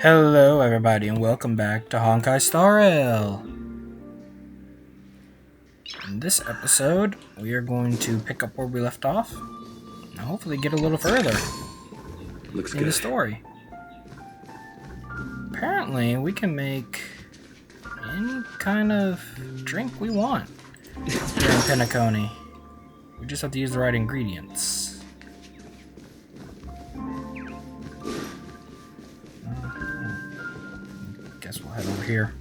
Hello everybody and welcome back to Honkai Star Rail. In this episode, we are going to pick up where we left off and hopefully get a little further in the story. Apparently, we can make any kind of drink we want here in Penacony. We just have to use the right ingredients. Guess we'll head over here.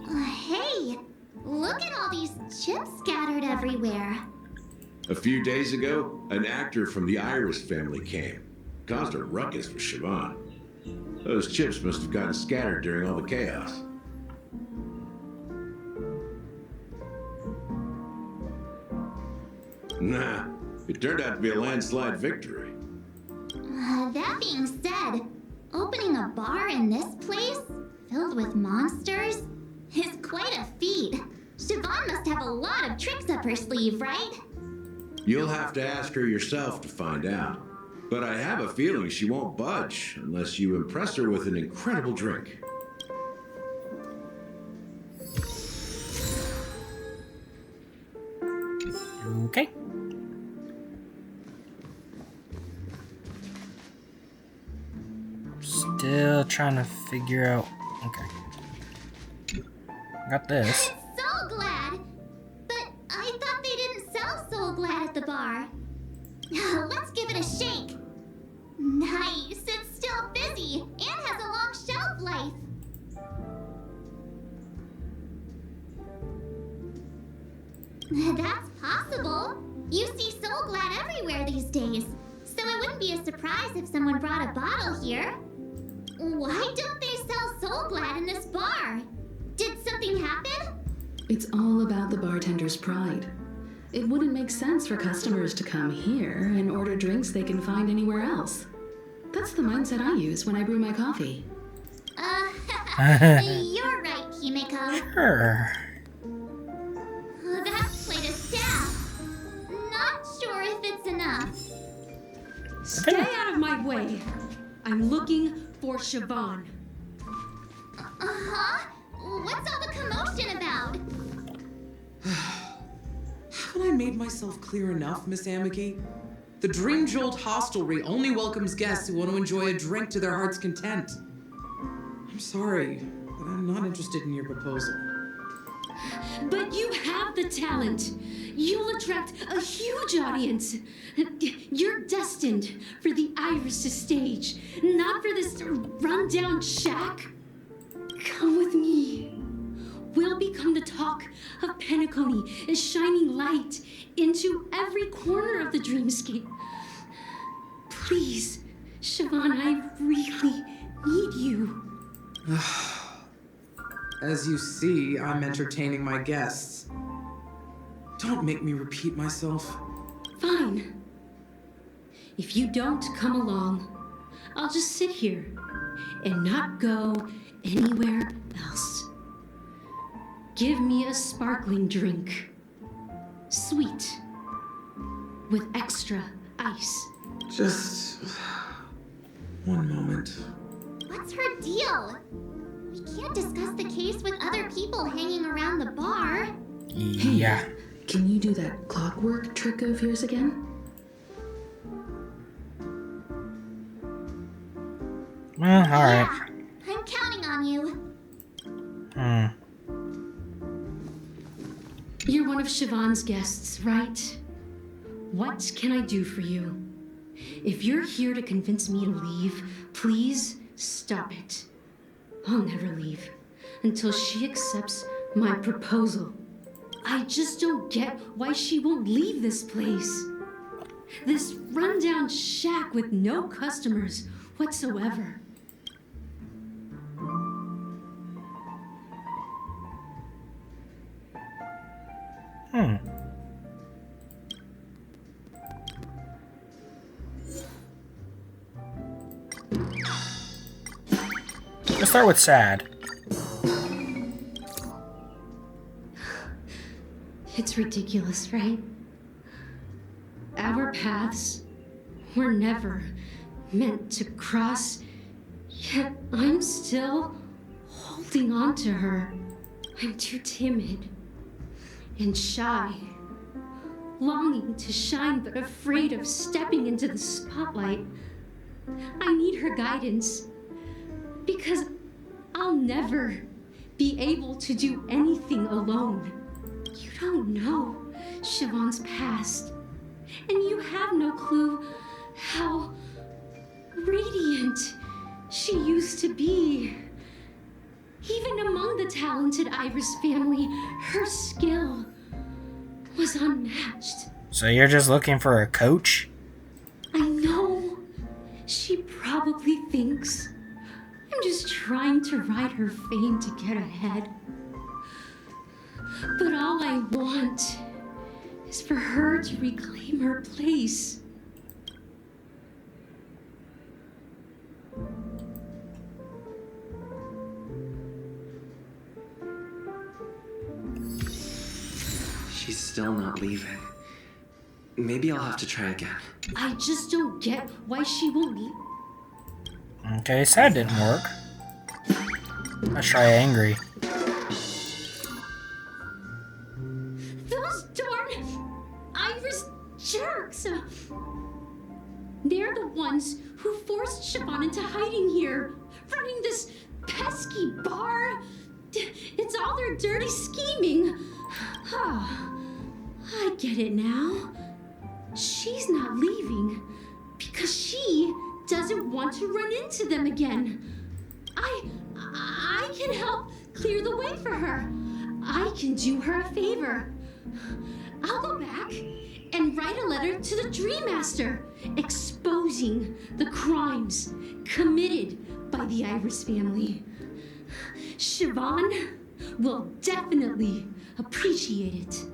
Hey, look at all these chips scattered everywhere. A few days ago, an actor from the Iris family came. Caused a ruckus for Siobhan. Those chips must have gotten scattered during all the chaos. Nah, it turned out to be a landslide victory. That being said, opening a bar in this place, filled with monsters, is quite a feat. Siobhan must have a lot of tricks up her sleeve, right? You'll have to ask her yourself to find out. But I have a feeling she won't budge unless you impress her with an incredible drink. Okay. Still trying to figure out. Okay. Got this. Soul Glad! But I thought they didn't sell Soul Glad at the bar. Let's give it a shake. Nice, it's still fizzy and has a long shelf life. That's possible. You see Soul Glad everywhere these days, so it wouldn't be a surprise if someone brought a bottle here. Why don't they sell Soul Glad in this bar? Did something happen? It's all about the bartender's pride. It wouldn't make sense for customers to come here and order drinks they can find anywhere else. That's the mindset I use when I brew my coffee. You're right, Himiko. Sure. That's quite a staff. Not sure if it's enough. Stay out of my way. I'm looking for Siobhan. Uh-huh? What's all the commotion about? Haven't I made myself clear enough, Miss Amiki? The Dream Jolt Hostelry only welcomes guests who want to enjoy a drink to their heart's content. I'm sorry, but I'm not interested in your proposal. But you have the talent. You'll attract a huge audience. You're destined for the Iris stage, not for this rundown shack. Come with me. We'll become the talk of Penacony, shining light into every corner of the dreamscape. Please, Siobhan, I really need you. As you see, I'm entertaining my guests. Don't make me repeat myself. Fine. If you don't come along, I'll just sit here and not go anywhere else. Give me a sparkling drink. Sweet. With extra ice. Just one moment. What's her deal? We can't discuss the case with other people hanging around the bar. Yeah. Can you do that clockwork trick of yours again? Well, alright. Yeah, I'm counting on you. You're one of Siobhan's guests, right? What can I do for you? If you're here to convince me to leave, please stop it. I'll never leave until she accepts my proposal. I just don't get why she won't leave this place. This rundown shack with no customers whatsoever. Let's start with sad. It's ridiculous, right? Our paths were never meant to cross, yet I'm still holding on to her. I'm too timid and shy, longing to shine but afraid of stepping into the spotlight. I need her guidance because I'll never be able to do anything alone. You don't know Siobhan's past, and you have no clue how radiant she used to be. Even among the talented Iris family, her skill was unmatched. So you're just looking for a coach? I know. She probably thinks I'm just trying to ride her fame to get ahead. But all I want is for her to reclaim her place. She's still not leaving. Maybe I'll have to try again. I just don't get why she won't leave. Okay, so that didn't work. Let's try angry. Those darn Iris jerks! They're the ones who forced Siobhan into hiding here, running this pesky bar. It's all their dirty scheming. I get it now. She's not leaving because she doesn't want to run into them again. I can help clear the way for her. I can do her a favor. I'll go back and write a letter to the Dream Master exposing the crimes committed by the Iris family. Siobhan will definitely appreciate it.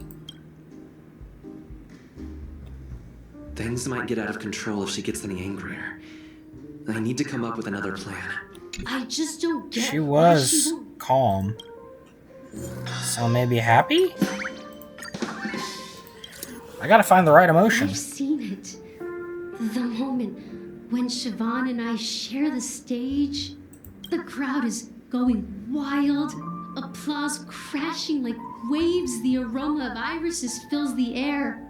Things might get out of control if she gets any angrier. I need to come up with another plan. I just don't get She why was she won't. calm. So maybe happy? I gotta find the right emotion. I've seen it. The moment when Siobhan and I share the stage, the crowd is going wild, applause crashing like waves, the aroma of irises fills the air.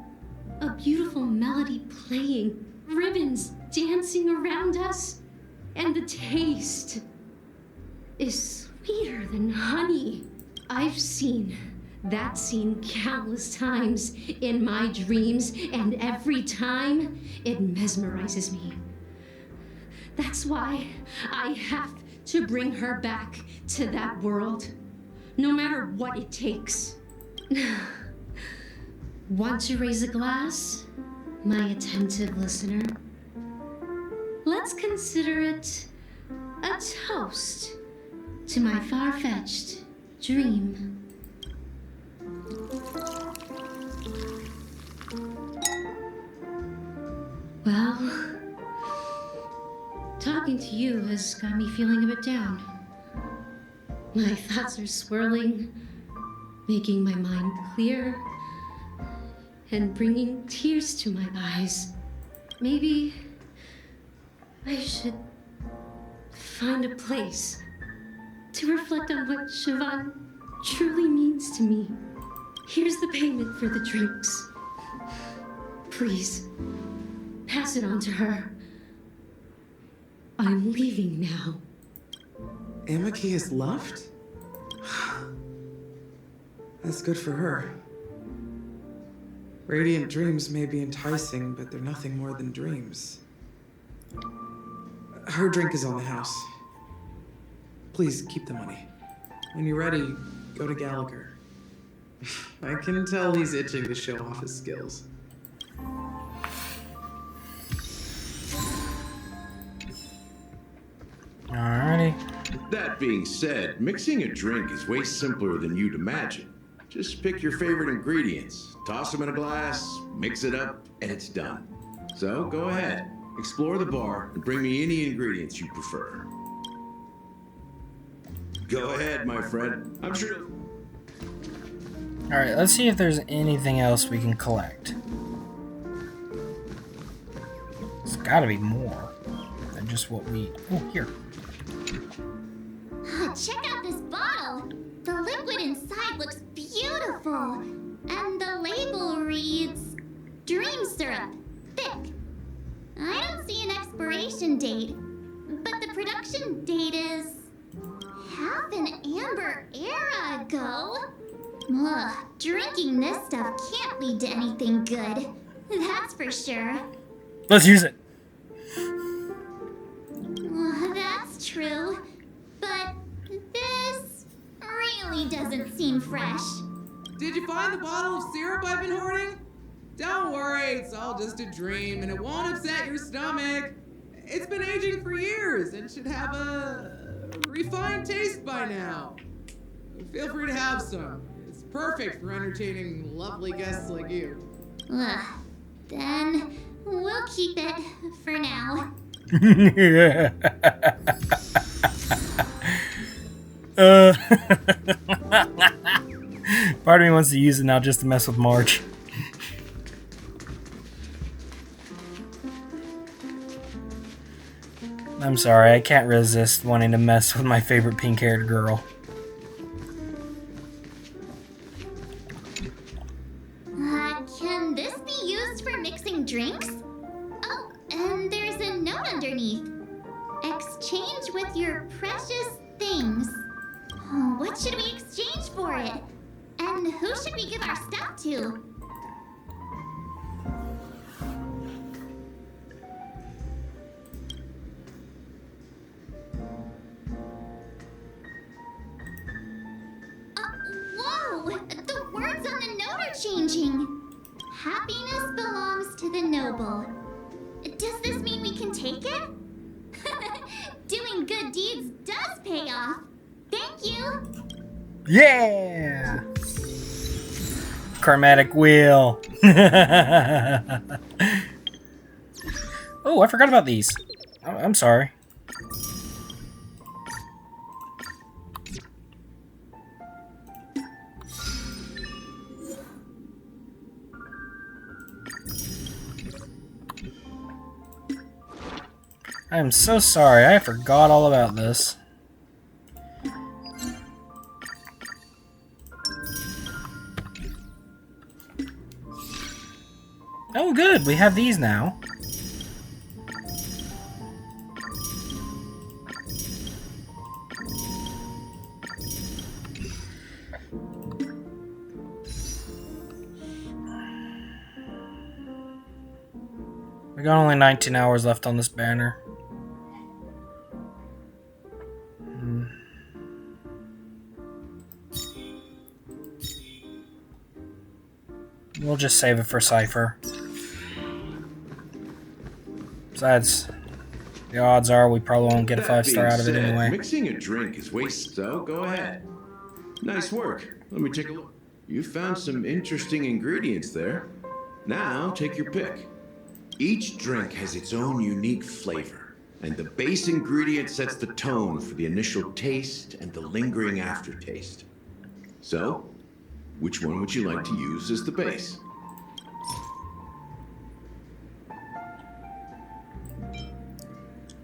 A beautiful melody playing, ribbons dancing around us, and the taste is sweeter than honey. I've seen that scene countless times in my dreams, and every time it mesmerizes me. That's why I have to bring her back to that world, no matter what it takes. Want to raise a glass, my attentive listener? Let's consider it a toast to my far-fetched dream. Well, talking to you has got me feeling a bit down. My thoughts are swirling, making my mind clear, and bringing tears to my eyes. Maybe I should find a place to reflect on what Siobhan truly means to me. Here's the payment for the drinks. Please, pass it on to her. I'm leaving now. Amaki has left? That's good for her. Radiant dreams may be enticing, but they're nothing more than dreams. Her drink is on the house. Please keep the money. When you're ready, go to Gallagher. I can tell he's itching to show off his skills. Alrighty. That being said, mixing a drink is way simpler than you'd imagine. Just pick your favorite ingredients, toss them in a glass, mix it up, and it's done. So go ahead, explore the bar, and bring me any ingredients you prefer. Go ahead, my friend. I'm sure. Alright, let's see if there's anything else we can collect. There's gotta be more. just what we... Oh, here. Check out this bottle. The liquid inside looks beautiful. And the label reads, Dream Syrup, thick. I don't see an expiration date, but the production date is half an amber era ago. Ugh, drinking this stuff can't lead to anything good. That's for sure. Let's use it. That's true. But this really doesn't seem fresh. Did you find the bottle of syrup I've been hoarding? Don't worry, it's all just a dream and it won't upset your stomach. It's been aging for years and should have a refined taste by now. Feel free to have some. It's perfect for entertaining lovely guests like you. Then we'll keep it for now. Part of me wants to use it now just to mess with March. I'm sorry, I can't resist wanting to mess with my favorite pink-haired girl. Can this be used for mixing drinks? Oh, and there's a note underneath. Exchange with your precious things. Oh, what should we exchange for it? And who should we give our stuff to? Whoa! The words on the note are changing. Happiness belongs to the noble. Does this mean we can take it? Doing good deeds does pay off. Thank you. Yeah! Chromatic wheel. Oh, I forgot about these. I'm sorry. I am so sorry. I forgot all about this. Oh, good. We have these now. We got only 19 hours left on this banner. We'll just save it for Cypher. Besides, the odds are we probably won't get a 5-star out of it anyway. Mixing a drink is waste, so go ahead. Nice work. Let me take a look. You found some interesting ingredients there. Now, take your pick. Each drink has its own unique flavor, and the base ingredient sets the tone for the initial taste and the lingering aftertaste. So, which one would you like to use as the base?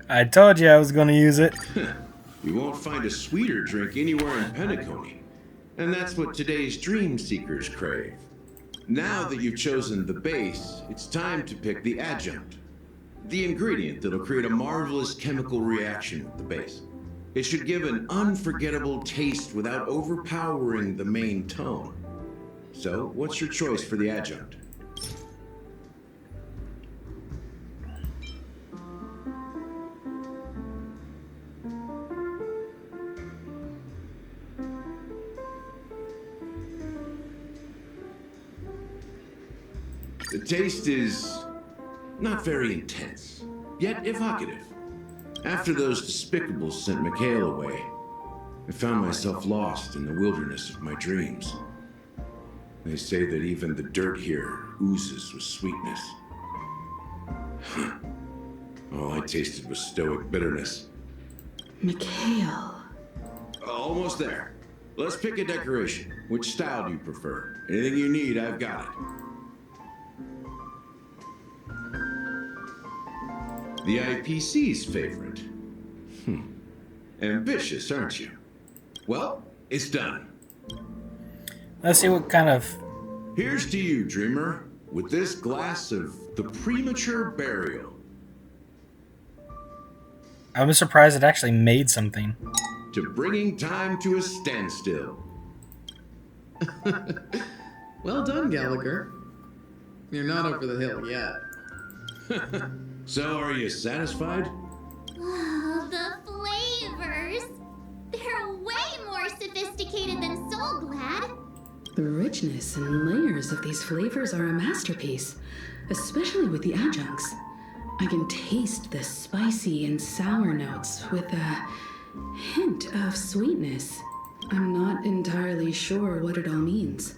I told you I was going to use it. You won't find a sweeter drink anywhere in Penacony. And that's what today's dream seekers crave. Now that you've chosen the base, it's time to pick the adjunct. The ingredient that'll create a marvelous chemical reaction with the base. It should give an unforgettable taste without overpowering the main tone. So, what's your choice for the adjunct? The taste is not very intense, yet evocative. After those despicables sent Mikhail away, I found myself lost in the wilderness of my dreams. They say that even the dirt here oozes with sweetness. All I tasted was stoic bitterness. Mikhail. Almost there. Let's pick a decoration. Which style do you prefer? Anything you need, I've got it. The IPC's favorite. Ambitious, aren't you? Well, it's done. Let's see what kind of... Here's to you, dreamer, with this glass of the premature burial. I was surprised it actually made something. To bringing time to a standstill. Well done, Gallagher. You're not over the hill yet. So, are you satisfied? Oh, the flavors! They're way more sophisticated than Soul Glad. The richness and layers of these flavors are a masterpiece, especially with the adjuncts. I can taste the spicy and sour notes with a hint of sweetness. I'm not entirely sure what it all means.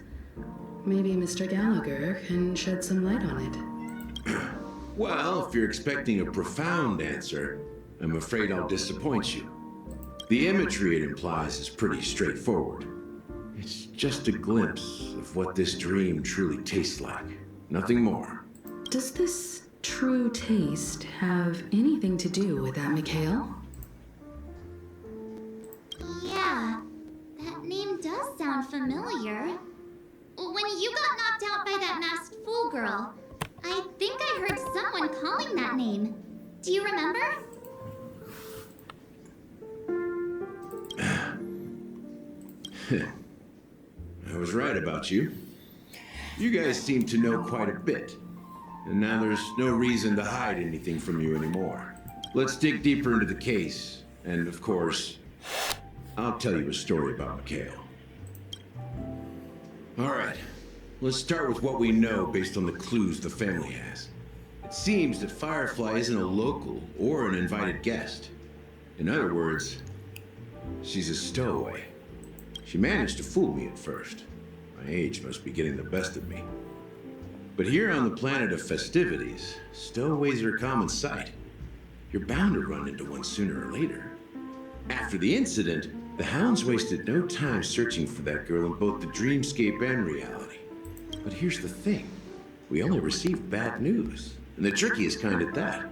Maybe Mr. Gallagher can shed some light on it. Well, if you're expecting a profound answer, I'm afraid I'll disappoint you. The imagery it implies is pretty straightforward. It's just a glimpse of what this dream truly tastes like. Nothing more. Does this true taste have anything to do with that Mikhail? Yeah, that name does sound familiar. When you got knocked out by that masked fool girl, I think I heard someone calling that name. Do you remember? I was right about you. You guys seem to know quite a bit. And now there's no reason to hide anything from you anymore. Let's dig deeper into the case. And of course, I'll tell you a story about Mikhail. Alright, let's start with what we know based on the clues the family has. It seems that Firefly isn't a local or an invited guest. In other words, she's a stowaway. She managed to fool me at first. My age must be getting the best of me. But here on the planet of festivities, stowaways are a common sight. You're bound to run into one sooner or later. After the incident, the hounds wasted no time searching for that girl in both the dreamscape and reality. But here's the thing. We only received bad news, and the trickiest kind at that.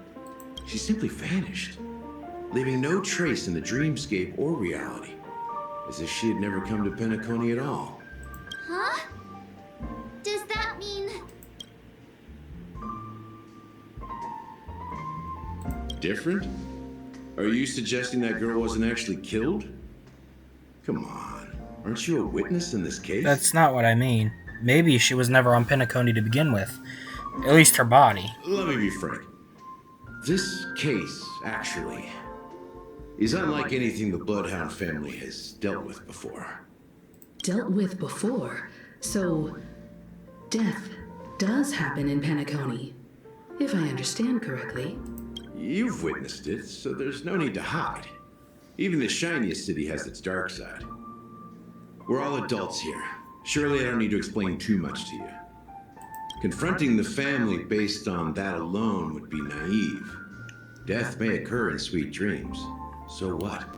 She simply vanished, leaving no trace in the dreamscape or reality, as if she had never come to Penacony at all. Huh? Does that mean... Different? Are you suggesting that girl wasn't actually killed? Come on, aren't you a witness in this case? That's not what I mean. Maybe she was never on Penacony to begin with. At least her body. Let me be frank. This case, actually, is unlike anything the Bloodhound family has dealt with before. Dealt with before? So, death does happen in Penacony, if I understand correctly. You've witnessed it, so there's no need to hide. Even the shiniest city has its dark side. We're all adults here. Surely I don't need to explain too much to you. Confronting the family based on that alone would be naive. Death may occur in sweet dreams. So what?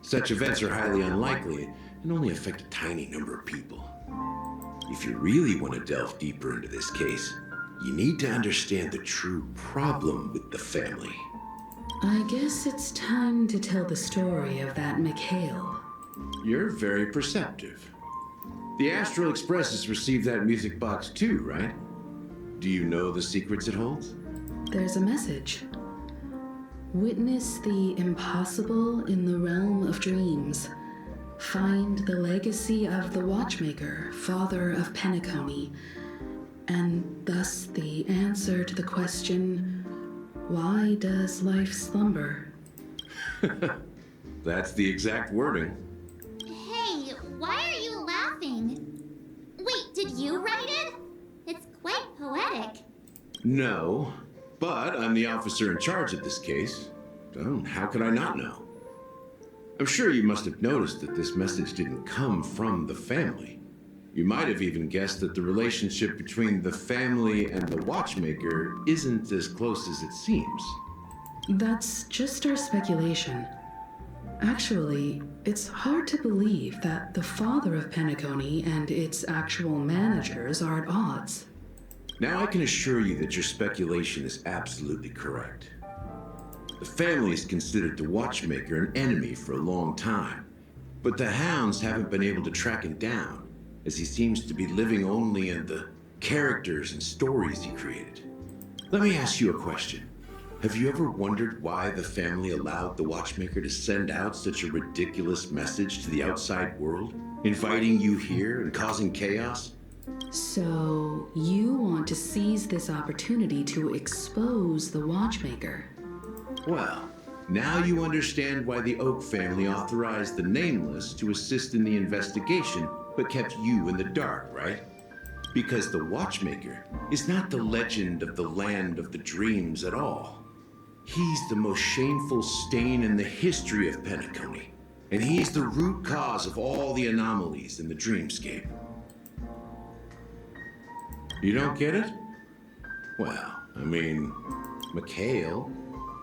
Such events are highly unlikely and only affect a tiny number of people. If you really want to delve deeper into this case, you need to understand the true problem with the family. I guess it's time to tell the story of that Mikhail. You're very perceptive. The Astral Express has received that music box too, right? Do you know the secrets it holds? There's a message. Witness the impossible in the realm of dreams. Find the legacy of the Watchmaker, father of Penacony, and thus the answer to the question, why does life slumber? That's the exact wording. Hey, why are you laughing? Wait, did you write it? It's quite poetic. No, but I'm the officer in charge of this case. Oh, how could I not know? I'm sure you must have noticed that this message didn't come from the family. You might have even guessed that the relationship between the family and the Watchmaker isn't as close as it seems. That's just our speculation. Actually, it's hard to believe that the father of Penacony and its actual managers are at odds. Now I can assure you that your speculation is absolutely correct. The family has considered the Watchmaker an enemy for a long time, but the hounds haven't been able to track him down, as he seems to be living only in the characters and stories he created. Let me ask you a question. Have you ever wondered why the family allowed the Watchmaker to send out such a ridiculous message to the outside world, inviting you here and causing chaos? So, you want to seize this opportunity to expose the Watchmaker? Well, now you understand why the Oak family authorized the Nameless to assist in the investigation, but kept you in the dark, right? Because the Watchmaker is not the legend of the land of the dreams at all. He's the most shameful stain in the history of Penacony, and he's the root cause of all the anomalies in the dreamscape. You don't get it? Well, I mean, Mikhail,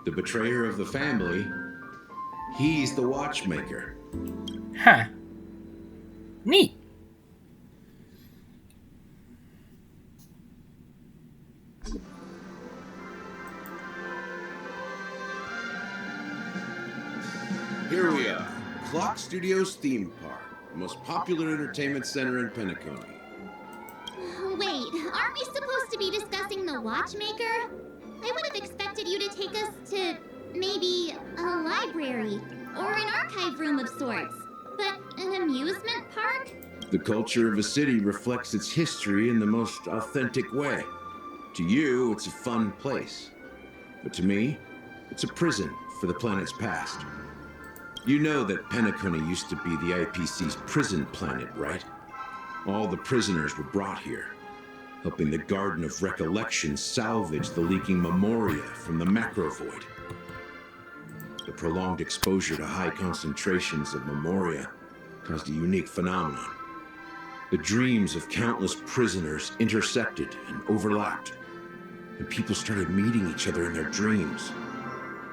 the betrayer of the family, he's the Watchmaker. Huh. Neat. Here we are, Clock Studios theme park, the most popular entertainment center in Penacony. Wait, aren't we supposed to be discussing the Watchmaker? I would have expected you to take us to maybe a library or an archive room of sorts. But an amusement park? The culture of a city reflects its history in the most authentic way. To you, it's a fun place. But to me, it's a prison for the planet's past. You know that Penacony used to be the IPC's prison planet, right? All the prisoners were brought here, helping the Garden of Recollection salvage the leaking memoria from the macrovoid. The prolonged exposure to high concentrations of memoria caused a unique phenomenon. The dreams of countless prisoners intersected and overlapped, and people started meeting each other in their dreams,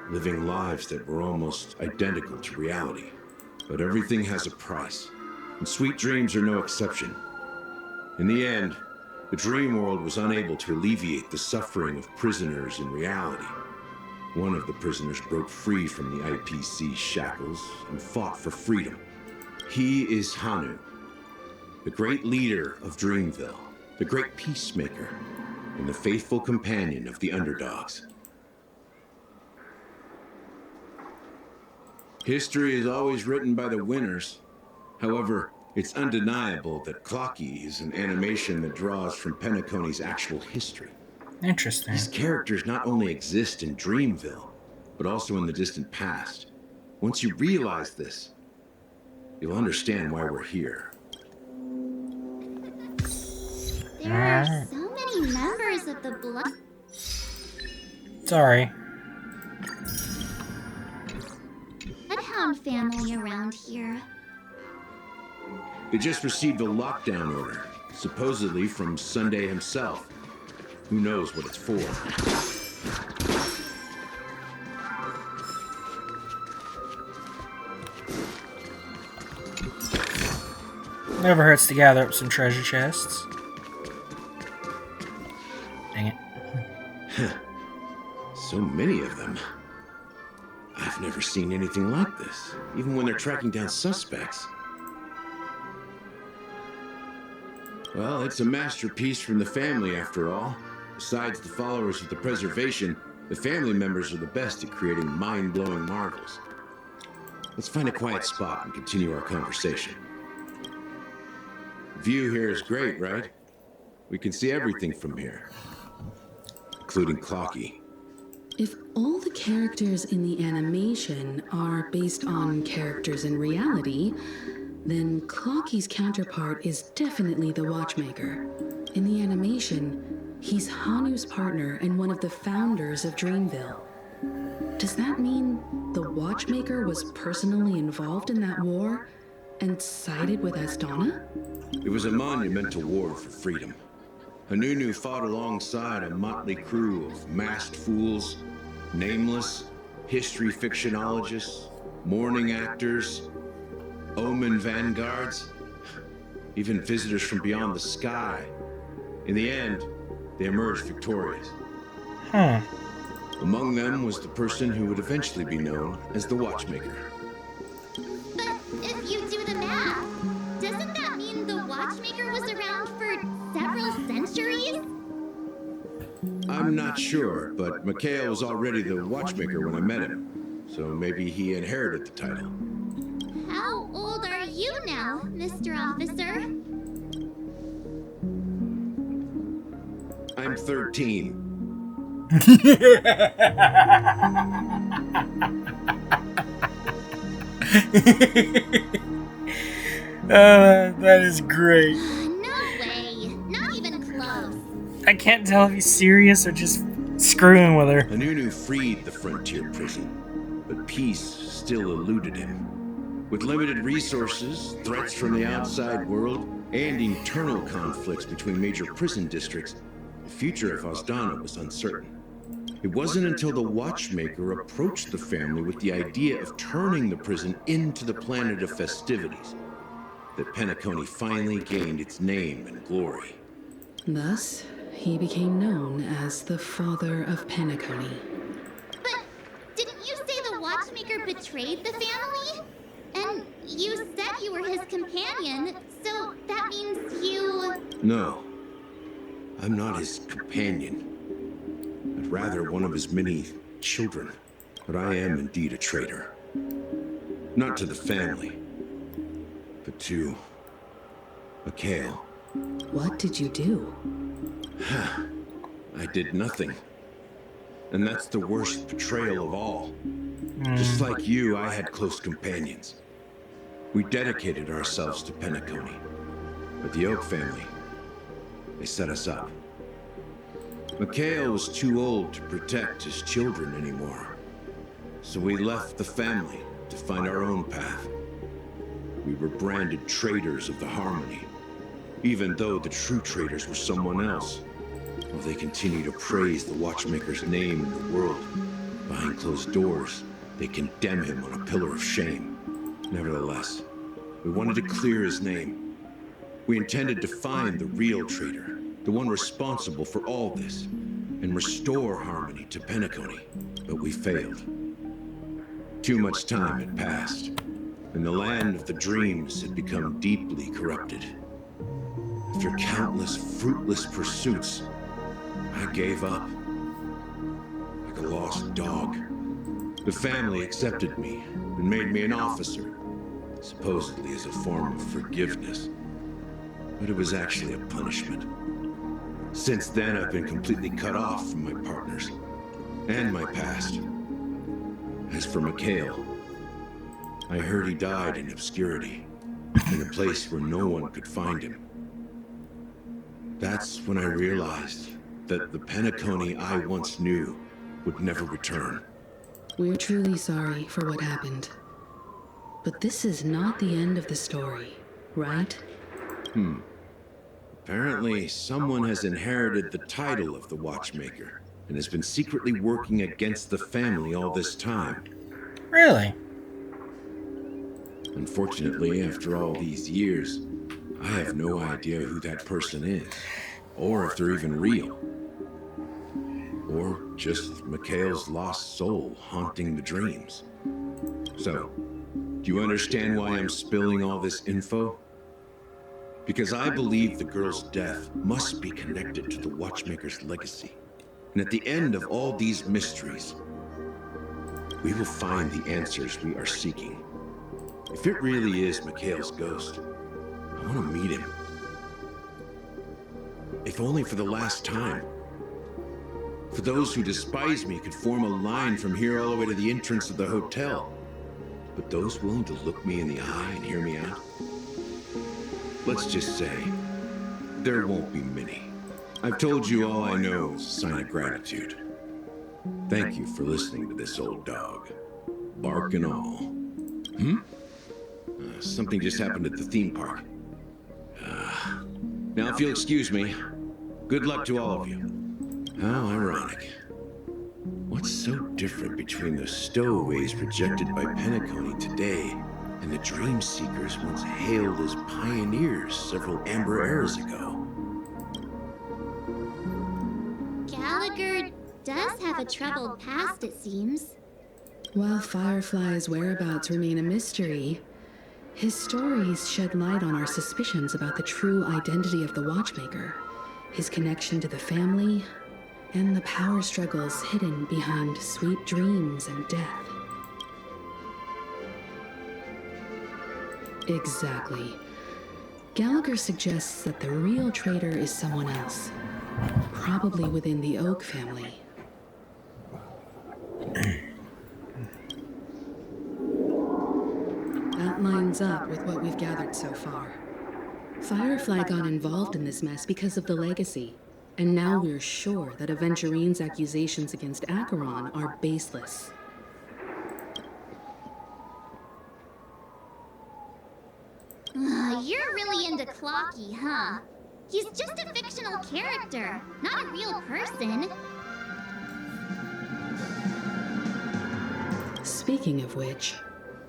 living lives that were almost identical to reality. But everything has a price, and sweet dreams are no exception. In the end, the dream world was unable to alleviate the suffering of prisoners in reality. One of the prisoners broke free from the IPC shackles and fought for freedom. He is Hanu, the great leader of Dreamville, the great peacemaker, and the faithful companion of the underdogs. History is always written by the winners. However, it's undeniable that Clocky is an animation that draws from Penacony's actual history. Interesting. These characters not only exist in Dreamville, but also in the distant past. Once you realize this, you'll understand why we're here. There are so many members of the Blood Sorry. Bloodhound family around here. They just received a lockdown order, supposedly from Sunday himself. Who knows what it's for? Never hurts to gather up some treasure chests. Dang it. So many of them. I've never seen anything like this, even when they're tracking down suspects. Well, it's a masterpiece from the family, after all. Besides the followers of the preservation, the family members are the best at creating mind-blowing marvels. Let's find a quiet spot and continue our conversation. The view here is great, right? We can see everything from here, including Clocky. If all the characters in the animation are based on characters in reality, then Clocky's counterpart is definitely the Watchmaker. In the animation, he's Hanu's partner and one of the founders of Dreamville. Does that mean the Watchmaker was personally involved in that war and sided with Astana? It was a monumental war for freedom. Hanunu fought alongside a motley crew of masked fools, nameless, history fictionologists, mourning actors, omen vanguards, even visitors from beyond the sky. In the end, they emerged victorious. Among them was the person who would eventually be known as the Watchmaker. But if you do the math, doesn't that mean the Watchmaker was around for several centuries? I'm not sure, but Mikhail was already the Watchmaker when I met him, so maybe he inherited the title. How old are you now, Mr. Officer? I'm 13. That is great. No way. Not even close. I can't tell if he's serious or just screwing with her. Anunu freed the frontier prison, but peace still eluded him. With limited resources, threats from the outside world, and internal conflicts between major prison districts, the future of Osdana was uncertain. It wasn't until the Watchmaker approached the family with the idea of turning the prison into the planet of festivities that Penacony finally gained its name and glory. Thus, he became known as the Father of Penacony. But didn't you say the Watchmaker betrayed the family? And you said you were his companion, so that means you... No, I'm not his companion. I'd rather one of his many children. But I am indeed a traitor. Not to the family, but to Mikhail. What did you do? I did nothing. And that's the worst betrayal of all. Just like you, I had close companions. We dedicated ourselves to Penacony. But the Oak family, they set us up. Mikhail was too old to protect his children anymore. So we left the family to find our own path. We were branded traitors of the Harmony, even though the true traitors were someone else. While they continue to praise the Watchmaker's name in the world, behind closed doors, they condemn him on a pillar of shame. Nevertheless, we wanted to clear his name. We intended to find the real traitor, the one responsible for all this, and restore harmony to Penacony, but we failed. Too much time had passed, and the land of the dreams had become deeply corrupted. After countless fruitless pursuits, I gave up. Like a lost dog. The family accepted me and made me an officer, supposedly as a form of forgiveness. But it was actually a punishment. Since then, I've been completely cut off from my partners and my past. As for Mikhail, I heard he died in obscurity, in a place where no one could find him. That's when I realized that the Penacony I once knew would never return. We're truly sorry for what happened. But this is not the end of the story, right? Apparently, someone has inherited the title of the Watchmaker and has been secretly working against the family all this time. Really? Unfortunately, after all these years, I have no idea who that person is, or if they're even real. Or just Mikhail's lost soul haunting the dreams. So, do you understand why I'm spilling all this info? Because I believe the girl's death must be connected to the Watchmaker's legacy. And at the end of all these mysteries, we will find the answers we are seeking. If it really is Mikhail's ghost, I want to meet him. If only for the last time. For those who despise me could form a line from here all the way to the entrance of the hotel. But those willing to look me in the eye and hear me out? Let's just say, there won't be many. I've told you all I know is a sign of gratitude. Thank you for listening to this old dog. Bark and all. Something just happened at the theme park. Now if you'll excuse me, good luck to all of you. How ironic. What's so different between the stowaways rejected by Penacony today and the dream seekers once hailed as pioneers several amber eras ago? Gallagher does have a troubled past, it seems. While Firefly's whereabouts remain a mystery, his stories shed light on our suspicions about the true identity of the Watchmaker, his connection to the family, and the power struggles hidden behind sweet dreams and death. Exactly. Gallagher suggests that the real traitor is someone else, probably within the Oak family. That lines up with what we've gathered so far. Firefly got involved in this mess because of the legacy, and now we're sure that Aventurine's accusations against Acheron are baseless. You're really into Clocky, huh? He's just a fictional character, not a real person. Speaking of which,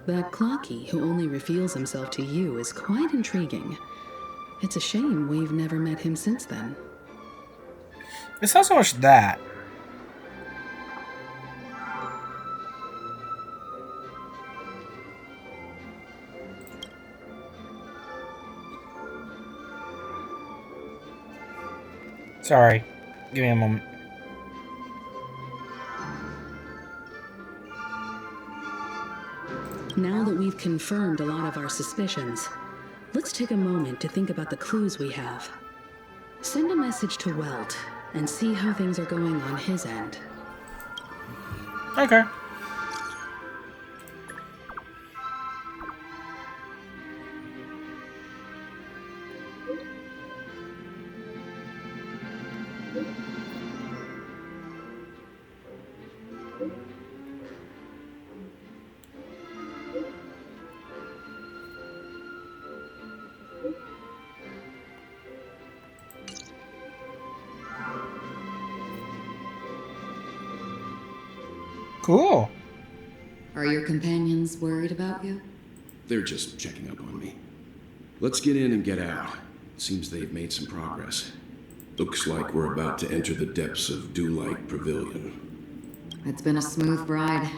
that Clocky who only reveals himself to you is quite intriguing. It's a shame we've never met him since then. It's not so much that. Sorry. Give me a moment. Now that we've confirmed a lot of our suspicions, let's take a moment to think about the clues we have. Send a message to Welt and see how things are going on his end. Okay. Cool. Are your companions worried about you? They're just checking up on me. Let's get in and get out. Seems they've made some progress. Looks like we're about to enter the depths of Dew-like Pavilion. It's been a smooth ride.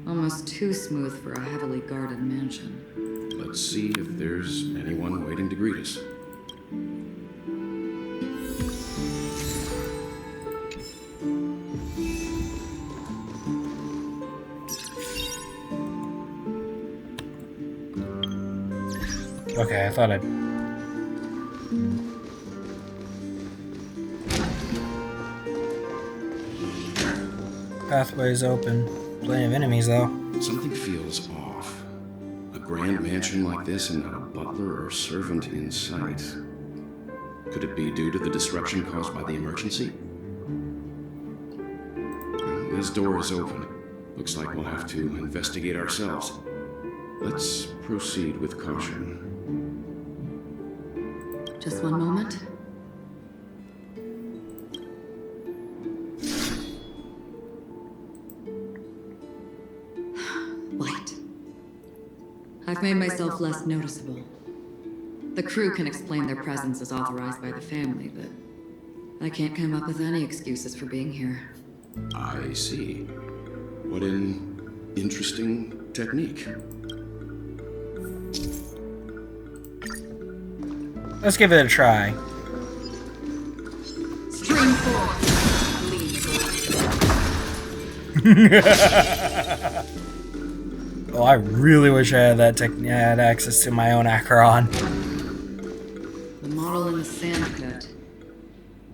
Almost too smooth for a heavily guarded mansion. Let's see if there's anyone waiting to greet us. Okay, I thought I'd... Pathway's open. Plenty of enemies, though. Something feels off. A grand mansion like this and not a butler or servant in sight. Could it be due to the disruption caused by the emergency? This door is open. Looks like we'll have to investigate ourselves. Let's proceed with caution. Just one moment. Light. I've made myself less noticeable. The crew can explain their presence as authorized by the family, but I can't come up with any excuses for being here. I see. What an interesting technique. Let's give it a try. Stream 4. Oh, I really wish I had that had access to my own Acheron. The model in the sand pit.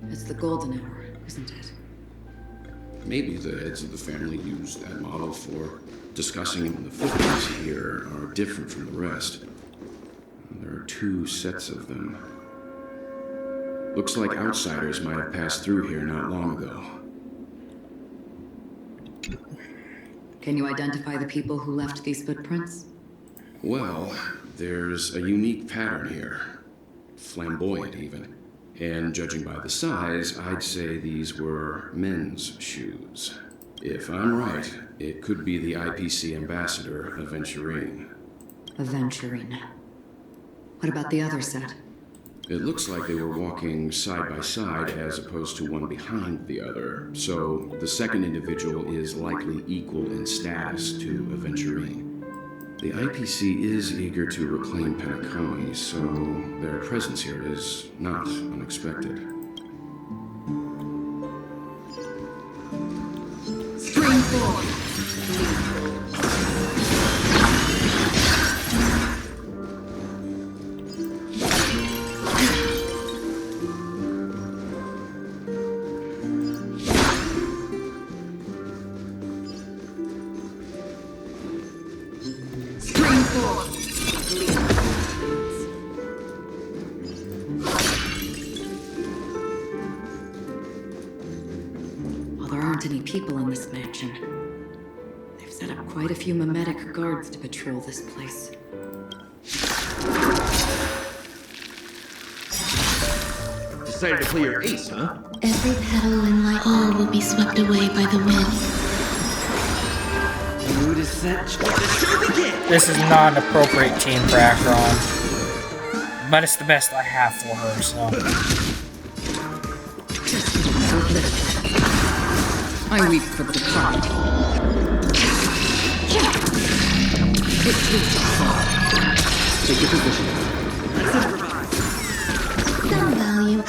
It's the golden hour, isn't it? Maybe the heads of the family used that model for discussing the footprints here are different from the rest. There are two sets of them. Looks like outsiders might have passed through here not long ago. Can you identify the people who left these footprints? Well, there's a unique pattern here. Flamboyant, even. And judging by the size, I'd say these were men's shoes. If I'm right, it could be the IPC ambassador, Aventurine. Aventurine. What about the other set? It looks like they were walking side by side as opposed to one behind the other, so the second individual is likely equal in status to Aventurine. The IPC is eager to reclaim Penacony, so their presence here is not unexpected. Springboard! Well, there aren't any people in this mansion. They've set up quite a few mimetic guards to patrol this place. Decided to play your ace, huh? Every petal in light all will be swept away by the wind. Mood is set. Let the show begin! This is not an appropriate team for Akron. But it's the best I have for her, so. I weep for the departed. Take your position. Some value.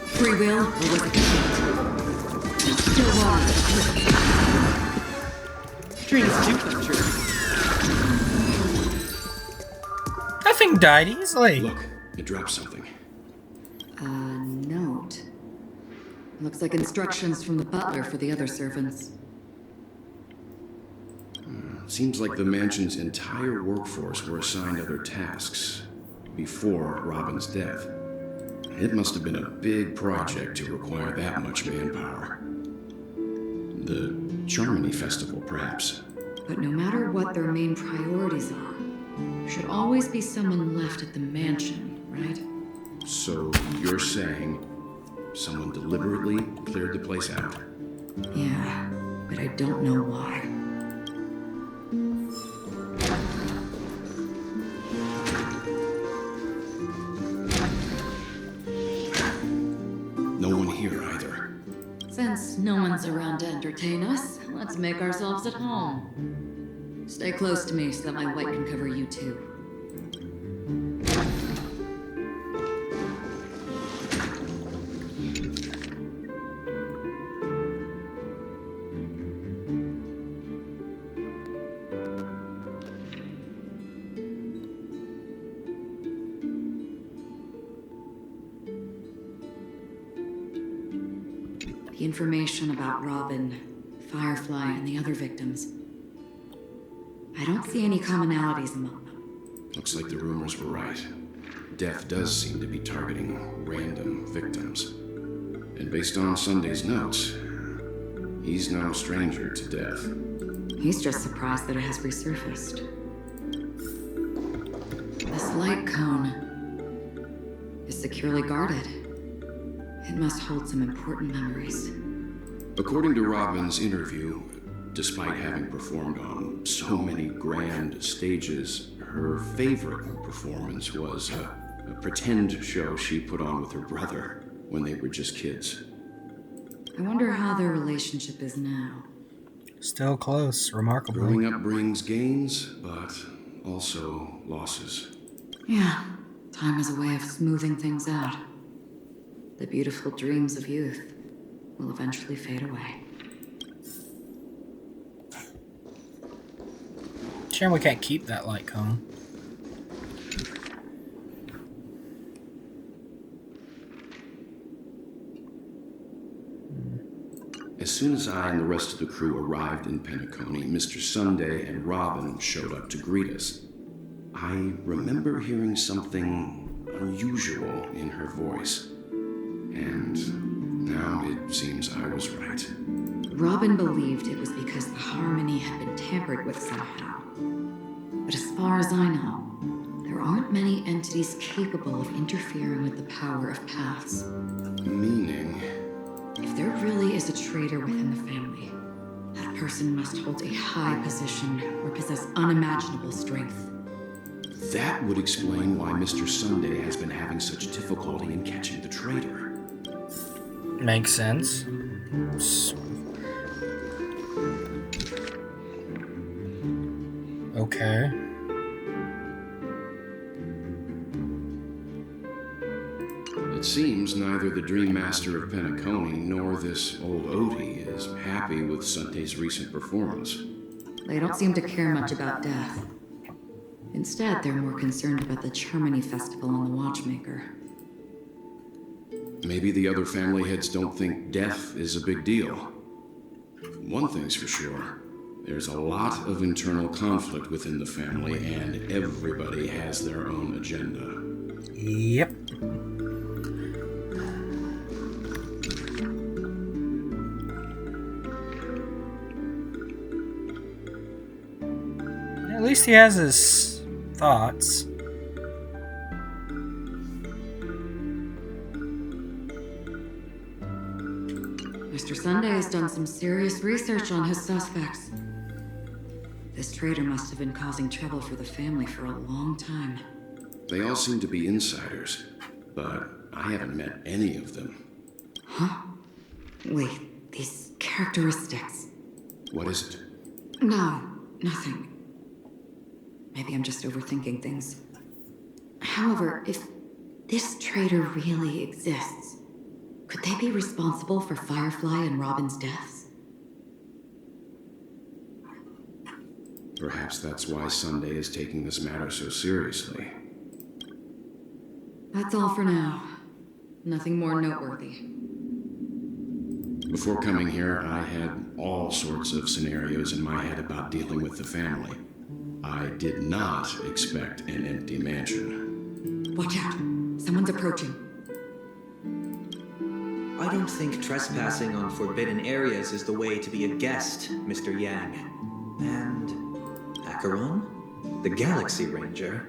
Free will, or was it still water? Dreams do come true. That thing died easily. Look, it dropped something. A note. Looks like instructions from the butler for the other servants. Seems like the mansion's entire workforce were assigned other tasks before Robin's death. It must have been a big project to require that much manpower. The Charmony Festival, perhaps. But no matter what their main priorities are, there should always be someone left at the mansion, right? So you're saying someone deliberately cleared the place out? Yeah, but I don't know why. No one here either. Since no one's around to entertain us, let's make ourselves at home. Stay close to me so that my white can cover you too. The information about Robin, Firefly, and the other victims. I don't see any commonalities among them. Looks like the rumors were right. Death does seem to be targeting random victims. And based on Sunday's notes, he's no stranger to death. He's just surprised that it has resurfaced. This light cone is securely guarded. It must hold some important memories. According to Robin's interview, despite having performed on so many grand stages, her favorite performance was a pretend show she put on with her brother when they were just kids. I wonder how their relationship is now. Still close, remarkably. Growing up brings gains, but also losses. Yeah, time is a way of smoothing things out. The beautiful dreams of youth will eventually fade away. Shame we can't keep that light cone. As soon as I and the rest of the crew arrived in Penacony, Mr. Sunday and Robin showed up to greet us. I remember hearing something unusual in her voice. And now it seems I was right. Robin believed it was because the harmony had been tampered with somehow. But as far as I know, there aren't many entities capable of interfering with the power of paths. Meaning? If there really is a traitor within the family, that That person must hold a high position or possess unimaginable strength. That would explain why Mr. Sunday has been having such difficulty in catching the traitor. Makes sense. Okay. It seems neither the Dream Master of Penacony nor this old Odie is happy with Sunday's recent performance. They don't seem to care much about death. Instead, they're more concerned about the Charmony Festival and the Watchmaker. Maybe the other family heads don't think death is a big deal. One thing's for sure. There's a lot of internal conflict within the family, and everybody has their own agenda. Yep. At least he has his thoughts. Mr. Sunday has done some serious research on his suspects. This traitor must have been causing trouble for the family for a long time. They all seem to be insiders, but I haven't met any of them. Huh? Wait, these characteristics. What is it? No, nothing. Maybe I'm just overthinking things. However, if this traitor really exists, could they be responsible for Firefly and Robin's deaths? Perhaps that's why Sunday is taking this matter so seriously. That's all for now. Nothing more noteworthy. Before coming here, I had all sorts of scenarios in my head about dealing with the family. I did not expect an empty mansion. Watch out! Someone's approaching. I don't think trespassing on forbidden areas is the way to be a guest, Mr. Yang. And Acheron? The Galaxy Ranger?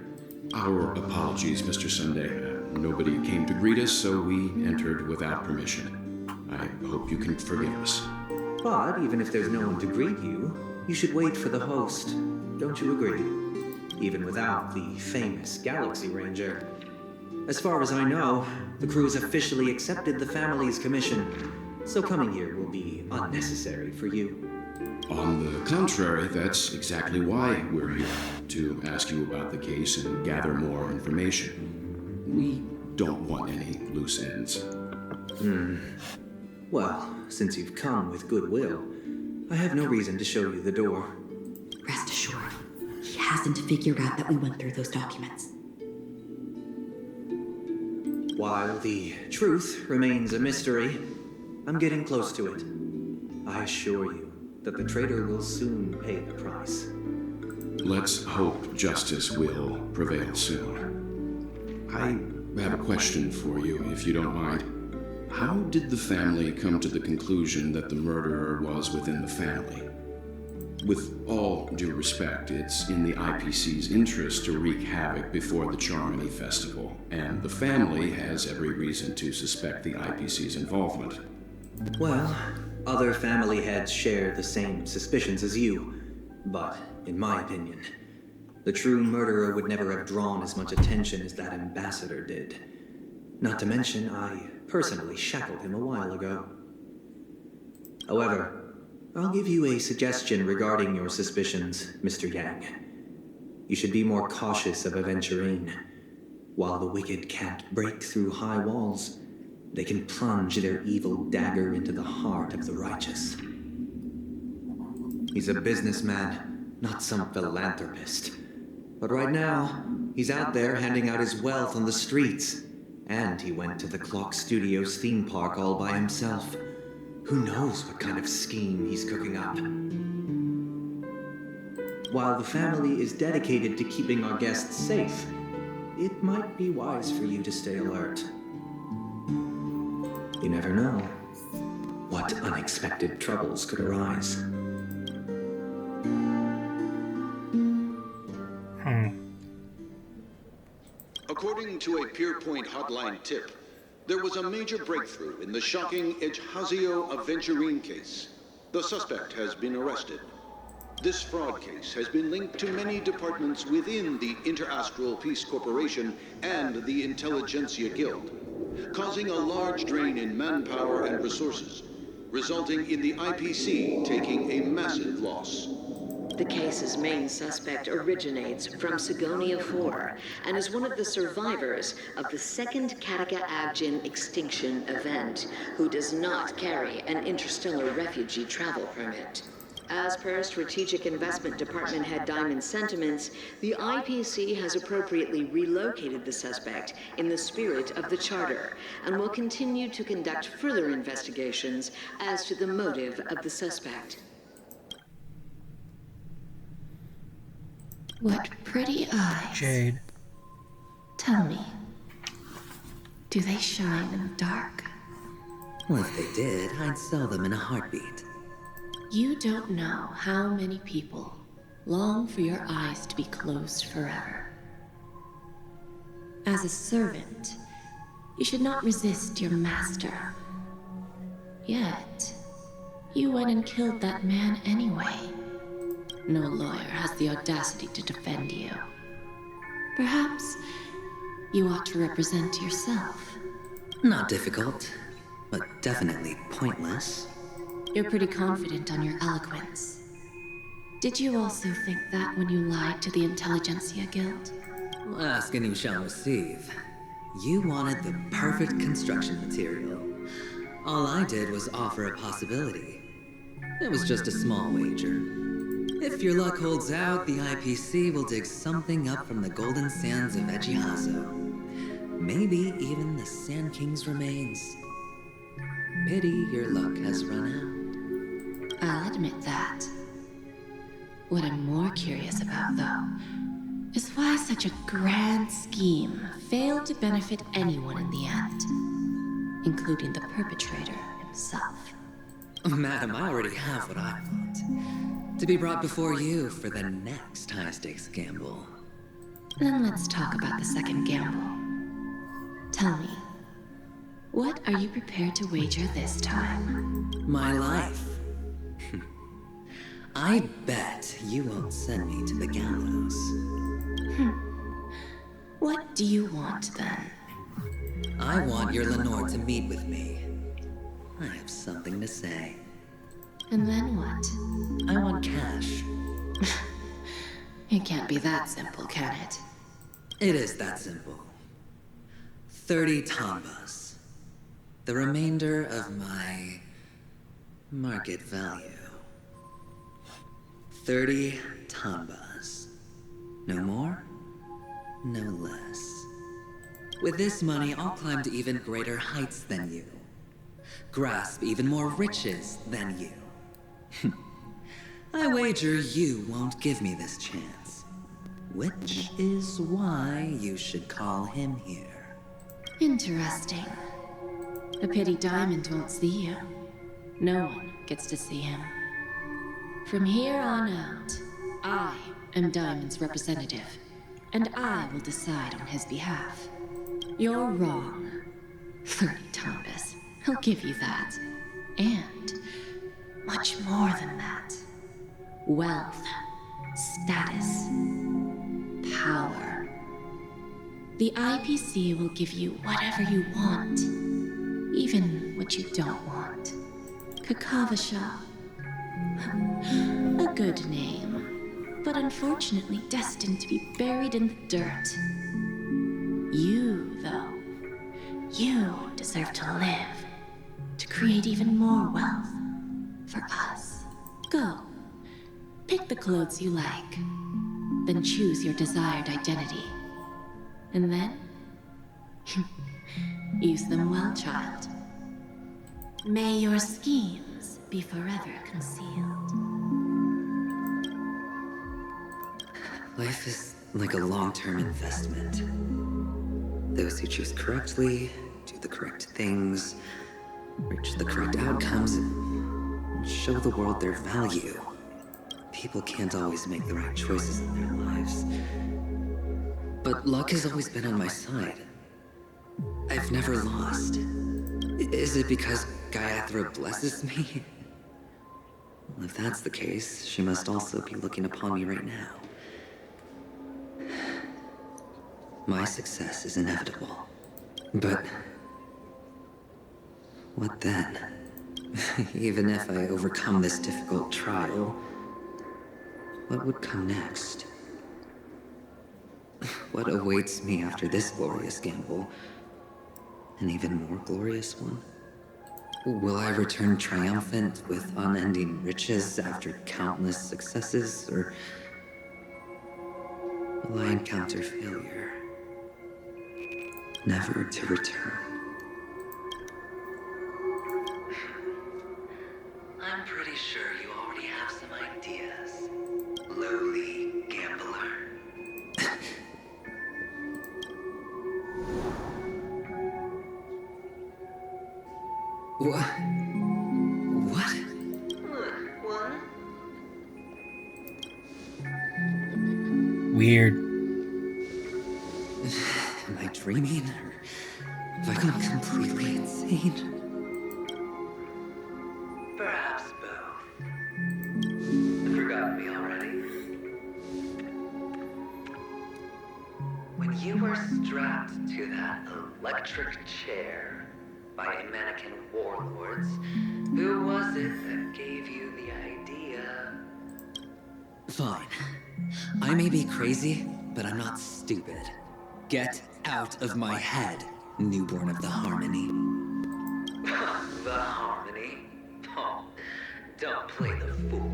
Our apologies, Mr. Sunday. Nobody came to greet us, so we entered without permission. I hope you can forgive us. But even if there's no one to greet you, you should wait for the host. Don't you agree? Even without the famous Galaxy Ranger. As far as I know, the crew's officially accepted the family's commission, so coming here will be unnecessary for you. On the contrary, that's exactly why we're here, to ask you about the case and gather more information. We don't want any loose ends. Well, since you've come with goodwill, I have no reason to show you the door. Rest assured, he hasn't figured out that we went through those documents. While the truth remains a mystery, I'm getting close to it. I assure you that the traitor will soon pay the price. Let's hope justice will prevail soon. I have a question for you, if you don't mind. How did the family come to the conclusion that the murderer was within the family? With all due respect, it's in the IPC's interest to wreak havoc before the Charmony Festival, and the family has every reason to suspect the IPC's involvement. Well, other family heads share the same suspicions as you, but in my opinion, the true murderer would never have drawn as much attention as that ambassador did. Not to mention, I personally shackled him a while ago. However, I'll give you a suggestion regarding your suspicions, Mr. Yang. You should be more cautious of Aventurine. While the wicked can't break through high walls, they can plunge their evil dagger into the heart of the righteous. He's a businessman, not some philanthropist. But right now, he's out there handing out his wealth on the streets. And he went to the Clock Studios theme park all by himself. Who knows what kind of scheme he's cooking up? While the family is dedicated to keeping our guests safe, it might be wise for you to stay alert. You never know what unexpected troubles could arise. According to a Pierpoint hotline tip, there was a major breakthrough in the shocking Ejhazio Aventurine case. The suspect has been arrested. This fraud case has been linked to many departments within the Interastral Peace Corporation and the Intelligentsia Guild, causing a large drain in manpower and resources, resulting in the IPC taking a massive loss. The case's main suspect originates from Sigonia 4 and is one of the survivors of the second Kataka Abjin extinction event, who does not carry an interstellar refugee travel permit. As per Strategic Investment Department Head Diamond's sentiments, the IPC has appropriately relocated the suspect in the spirit of the Charter and will continue to conduct further investigations as to the motive of the suspect. What pretty eyes. Jade. Tell me, do they shine in the dark? Well, if they did, I'd sell them in a heartbeat. You don't know how many people long for your eyes to be closed forever. As a servant, you should not resist your master. Yet, you went and killed that man anyway. No lawyer has the audacity to defend you. Perhaps you ought to represent yourself. Not difficult, but definitely pointless. You're pretty confident on your eloquence. Did you also think that when you lied to the Intelligentsia Guild? Ask and you shall receive. You wanted the perfect construction material. All I did was offer a possibility. It was just a small wager. If your luck holds out, the IPC will dig something up from the golden sands of Ejihazo. Maybe even the Sand King's remains. Pity your luck has run out. I'll admit that. What I'm more curious about, though, is why such a grand scheme failed to benefit anyone in the end, including the perpetrator himself. Madam, I already have what I want. To be brought before you for the next high-stakes gamble. Then let's talk about the second gamble. Tell me, what are you prepared to wager this time? My life. I bet you won't send me to the gallows. What do you want, then? I want your Lenore to meet with me. I have something to say. And then what? I want cash. It can't be that simple, can it? It is that simple. 30 tambas. The remainder of my market value. 30 tambas. No more, no less. With this money, I'll climb to even greater heights than you. Grasp even more riches than you. I wager you won't give me this chance. Which is why you should call him here. Interesting. A pity Diamond won't see you. No one gets to see him. From here on out, I am Diamond's representative, and I will decide on his behalf. You're wrong. 30 tambas. He'll give you that. And much more than that. Wealth, status, power. The IPC will give you whatever you want, even what you don't want. Kakavasha. A good name, but unfortunately destined to be buried in the dirt. You, though, you deserve to live, to create even more wealth for us. Go. Pick the clothes you like, then choose your desired identity. And then, use them well, child. May your schemes be forever concealed. Life is like a long-term investment. Those who choose correctly, do the correct things, reach the correct outcomes, and show the world their value. People can't always make the right choices in their lives. But luck has always been on my side. I've never lost. Is it because Gayathra blesses me? Well, if that's the case, she must also be looking upon me right now. My success is inevitable. But what then? Even if I overcome this difficult trial, what would come next? What awaits me after this glorious gamble? An even more glorious one? Will I return triumphant with unending riches after countless successes, or will I encounter failure, never to return? I'm pretty sure you already have some ideas, lowly gambler. What? What? Weird. Am I dreaming? Or have I gone completely insane? Perhaps both. You forgot me already? When you were strapped to that electric chair by mannequin warlords, who was it that gave you the idea? Fine. I may be crazy, but I'm not stupid. Get out of my head, newborn of the Harmony. The Harmony? Oh, don't play the fool.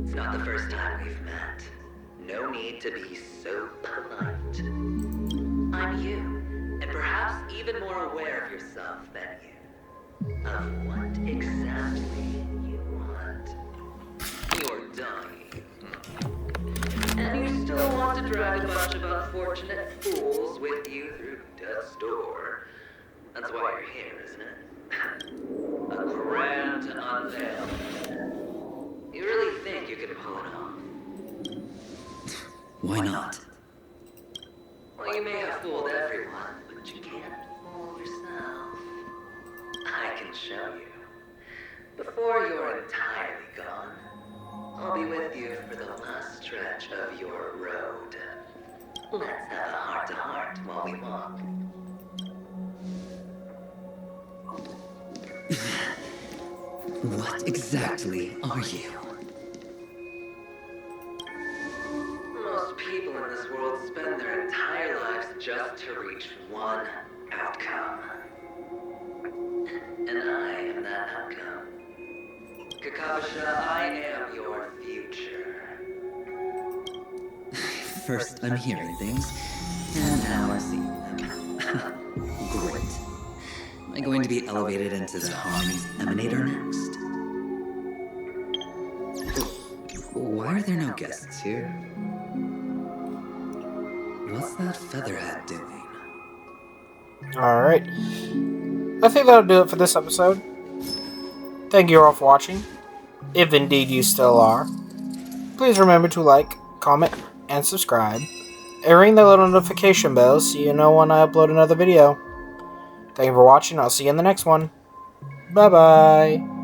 It's not the first time we've met. No need to be so polite. I'm you, and perhaps even more aware of yourself than you. Of what exactly you want. You're dying. And you still want to drag a bunch of unfortunate fools with you through death's door. That's why you're here, isn't it? A grand unveil. You really think you can pull it off? Why not? Well, you may have fooled everyone, but you can't fool yourself. I can show you. Before you're entirely gone, I'll be with you for the last stretch of your road. Let's have a heart-to-heart while we walk. What exactly are you? Most people in this world spend their entire lives just to reach one outcome. And I am that outcome. Kakavasha, I am your future. First I'm hearing things, and now I'm seeing them. Great. Am I going to be elevated into the Harmony's Emanator next? Why are there no guests here? What's that featherhead doing? Alright. I think that'll do it for this episode. Thank you all for watching. If indeed you still are. Please remember to like, comment, and subscribe. And ring the little notification bell so you know when I upload another video. Thank you for watching. I'll see you in the next one. Bye bye.